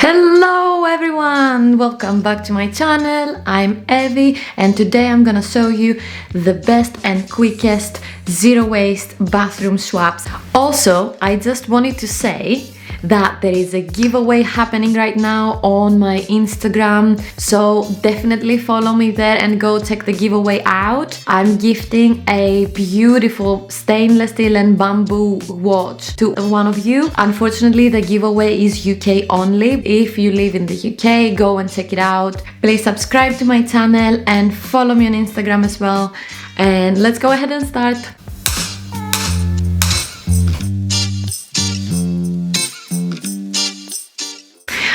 Hello everyone! Welcome back to my channel. I'm Evie and today I'm gonna show you the best and quickest zero waste bathroom swaps. Also, I just wanted to say that there is a giveaway happening right now on my Instagram, so definitely follow me there and go check the giveaway out. I'm gifting a beautiful stainless steel and bamboo watch to one of you. Unfortunately, the giveaway is UK only. If you live in the UK, go and check it out. Please subscribe to my channel and follow me on Instagram as well. And let's go ahead and start.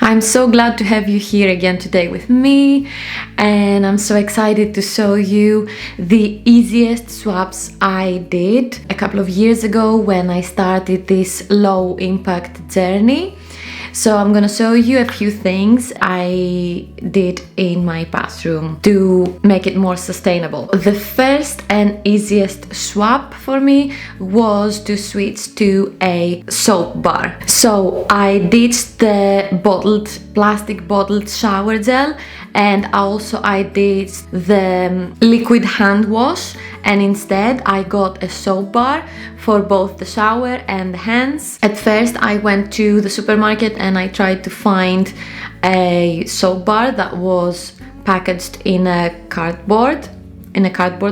I'm so glad to have you here again today with me, and I'm so excited to show you the easiest swaps I did a couple of years ago when I started this low impact journey. So I'm gonna show you a few things I did in my bathroom to make it more sustainable. The first and easiest swap for me was to switch to a soap bar. So I ditched the plastic bottled shower gel, and also I did the liquid hand wash, and instead I got a soap bar for both the shower and the hands. At first I went to the supermarket and I tried to find a soap bar that was packaged in a cardboard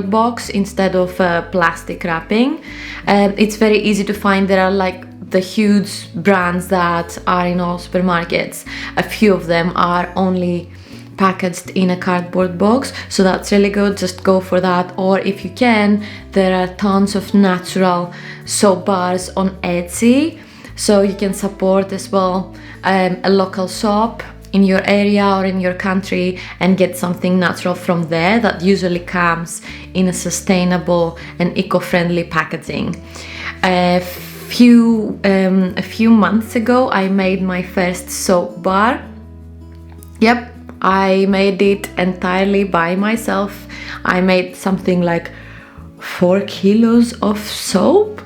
box instead of plastic wrapping. It's very easy to find. There are like the huge brands that are in all supermarkets. A few of them are only packaged in a cardboard box, so that's really good. Just go for that. Or if you can, there are tons of natural soap bars on Etsy, so you can support as well a local shop in your area or in your country and get something natural from there that usually comes in a sustainable and eco-friendly packaging. A few months ago I made my first soap bar. Yep, I made it entirely by myself. I made something like 4 kilos of soap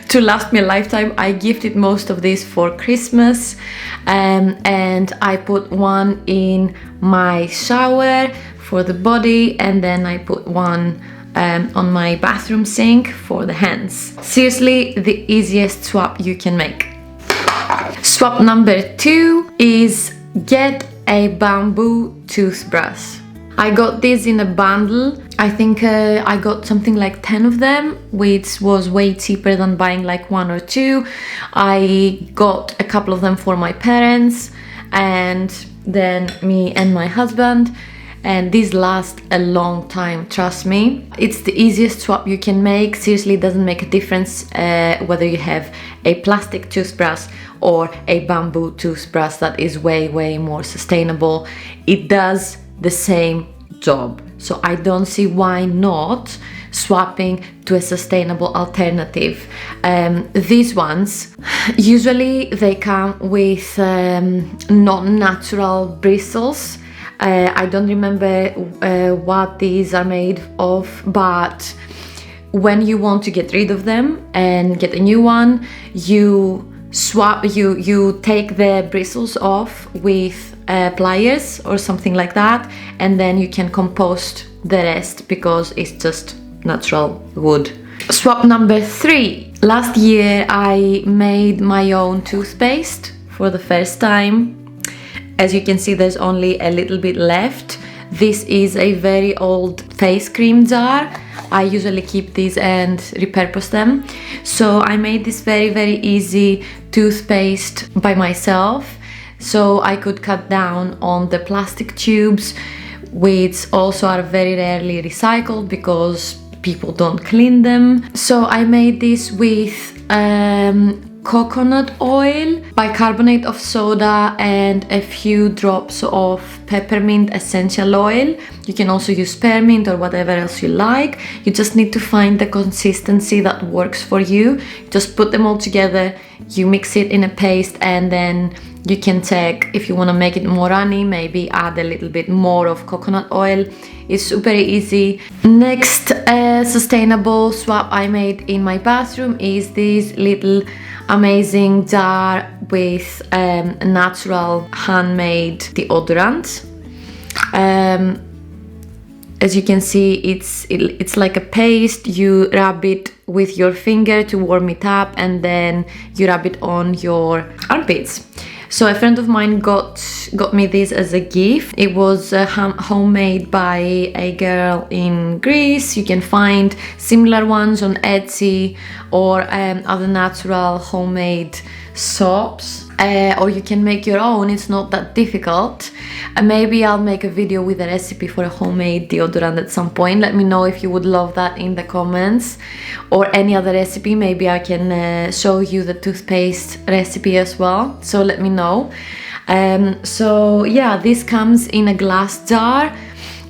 to last me a lifetime. I gifted most of this for Christmas, and I put one in my shower for the body, and then I put one on my bathroom sink for the hands. Seriously, the easiest swap you can make. Swap number 2 is get a bamboo toothbrush. I got this in a bundle. I think I got something like 10 of them, which was way cheaper than buying like 1 or 2. I got a couple of them for my parents and then me and my husband, and these last a long time, trust me. It's the easiest swap you can make. Seriously, it doesn't make a difference whether you have a plastic toothbrush or a bamboo toothbrush that is way more sustainable. It does the same job, so I don't see why not swapping to a sustainable alternative. These ones usually they come with non-natural bristles. I don't remember what these are made of, but when you want to get rid of them and get a new one, you take the bristles off with pliers or something like that, and then you can compost the rest because it's just natural wood. Swap number 3. Last year I made my own toothpaste for the first time. As you can see, there's only a little bit left. This is a very old face cream jar. I usually keep these and repurpose them. So I made this very easy toothpaste by myself, so I could cut down on the plastic tubes, which also are very rarely recycled because people don't clean them. So I made this with coconut oil, bicarbonate of soda, and a few drops of peppermint essential oil. You can also use spearmint or whatever else you like. You just need to find the consistency that works for you. Just put them all together, you mix it in a paste, and then you can check if you want to make it more runny, maybe add a little bit more of coconut oil. It's super easy. Next sustainable swap I made in my bathroom is this little amazing jar with natural handmade deodorant. As you can see, it's like a paste. You rub it with your finger to warm it up, and then you rub it on your armpits. So a friend of mine got me this as a gift. It was homemade by a girl in Greece. You can find similar ones on Etsy or other natural homemade soaps. Or you can make your own. It's not that difficult. Maybe I'll make a video with a recipe for a homemade deodorant at some point. Let me know if you would love that in the comments, or any other recipe. Maybe I can show you the toothpaste recipe as well, so let me know. So yeah, this comes in a glass jar.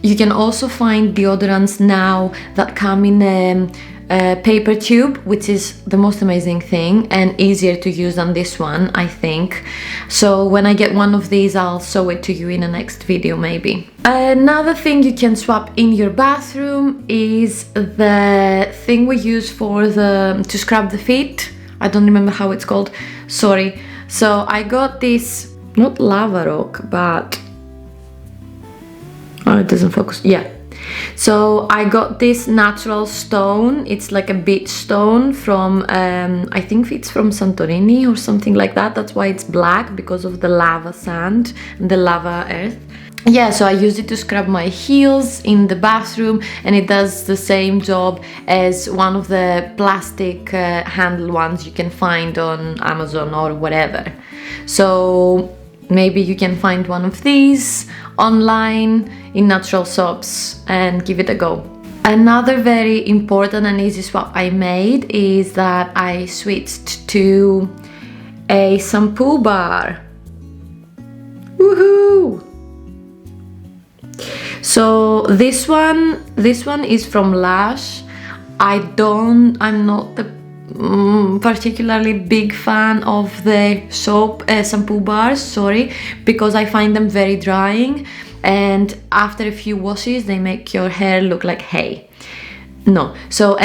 You can also find deodorants now that come in a paper tube, which is the most amazing thing and easier to use than this one, I think. So when I get one of these, I'll show it to you in the next video maybe. Another thing you can swap in your bathroom is the thing we use for to scrub the feet. I don't remember how it's called, sorry. So I got this, not lava rock, but oh, it doesn't focus. Yeah. So I got this natural stone. It's like a beach stone from I think it's from Santorini or something like that. That's why it's black, because of the lava sand and the lava earth. Yeah, so I use it to scrub my heels in the bathroom, and it does the same job as one of the plastic handle ones you can find on Amazon or whatever. So maybe you can find one of these online in natural soaps and give it a go. Another very important and easy swap I made is that I switched to a shampoo bar. Woohoo! So this one is from Lush. I'm not the particularly big fan of the shampoo bars, sorry, because I find them very drying, and after a few washes they make your hair look like hay. No, so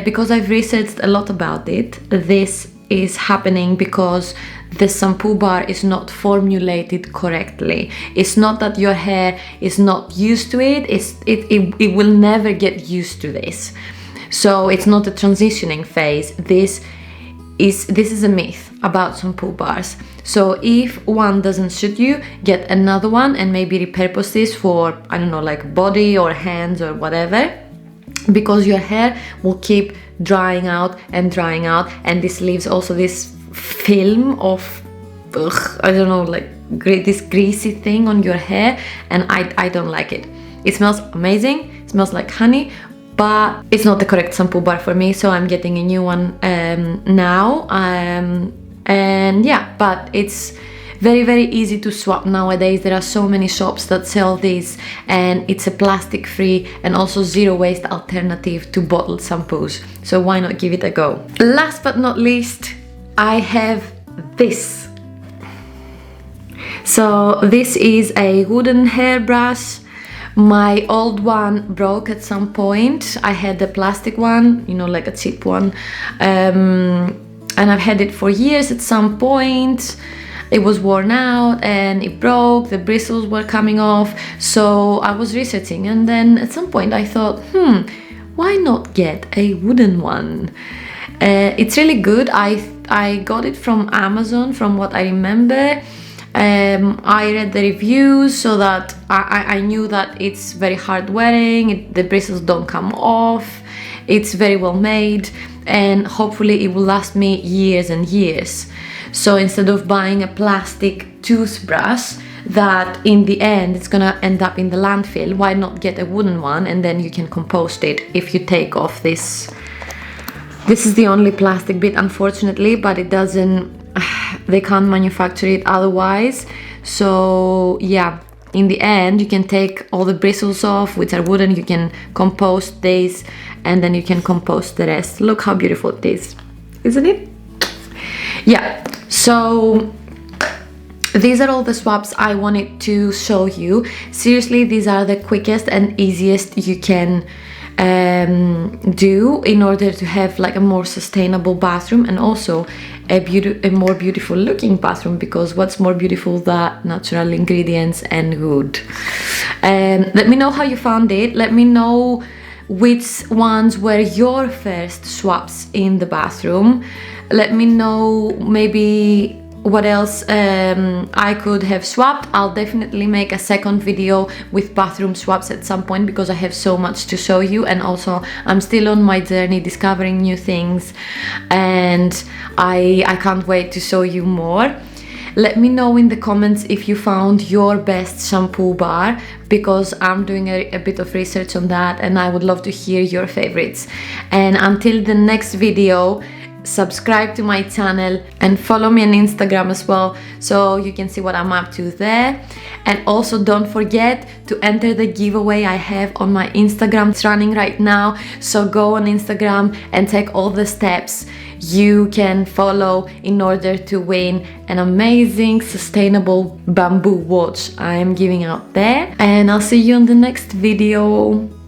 because I've researched a lot about it, this is happening because the shampoo bar is not formulated correctly. It's not that your hair is not used to it, it will never get used to this. So it's not a transitioning phase. This is a myth about shampoo bars. So if one doesn't suit you, get another one and maybe repurpose this for, I don't know, like body or hands or whatever, because your hair will keep drying out, and this leaves also this film of I don't know, like this greasy thing on your hair, and I don't like it. It smells amazing, it smells like honey, but it's not the correct shampoo bar for me, so I'm getting a new one now. And yeah, but it's very easy to swap nowadays. There are so many shops that sell these, and it's a plastic free and also zero waste alternative to bottled shampoos, so why not give it a go. Last but not least, I have this. So this is a wooden hairbrush. My old one broke at some point. I had the plastic one, you know, like a cheap one, and I've had it for years. At some point it was worn out and it broke, the bristles were coming off, so I was researching, and then at some point I thought, why not get a wooden one? It's really good. I got it from Amazon, from what I remember. I read the reviews, so that I knew that it's very hard wearing, the bristles don't come off, it's very well made, and hopefully it will last me years and years. So instead of buying a plastic toothbrush that in the end it's gonna end up in the landfill, why not get a wooden one, and then you can compost it if you take off this. This is the only plastic bit, unfortunately, but it doesn't, they can't manufacture it otherwise. So yeah, in the end you can take all the bristles off, which are wooden, you can compost these, and then you can compost the rest. Look how beautiful it is, isn't it? Yeah, so these are all the swaps I wanted to show you. Seriously, these are the quickest and easiest you can do in order to have like a more sustainable bathroom, and also a more beautiful looking bathroom, because what's more beautiful than natural ingredients and good. Let me know how you found it. Let me know which ones were your first swaps in the bathroom. Let me know maybe what else I could have swapped. I'll definitely make a second video with bathroom swaps at some point, because I have so much to show you, and also I'm still on my journey discovering new things, and I can't wait to show you more. Let me know in the comments if you found your best shampoo bar, because I'm doing a bit of research on that, and I would love to hear your favorites. And until the next video, subscribe to my channel and follow me on Instagram as well, so you can see what I'm up to there. And also don't forget to enter the giveaway I have on my Instagram. It's running right now, so go on Instagram and take all the steps you can follow in order to win an amazing sustainable bamboo watch I am giving out there. And I'll see you on the next video.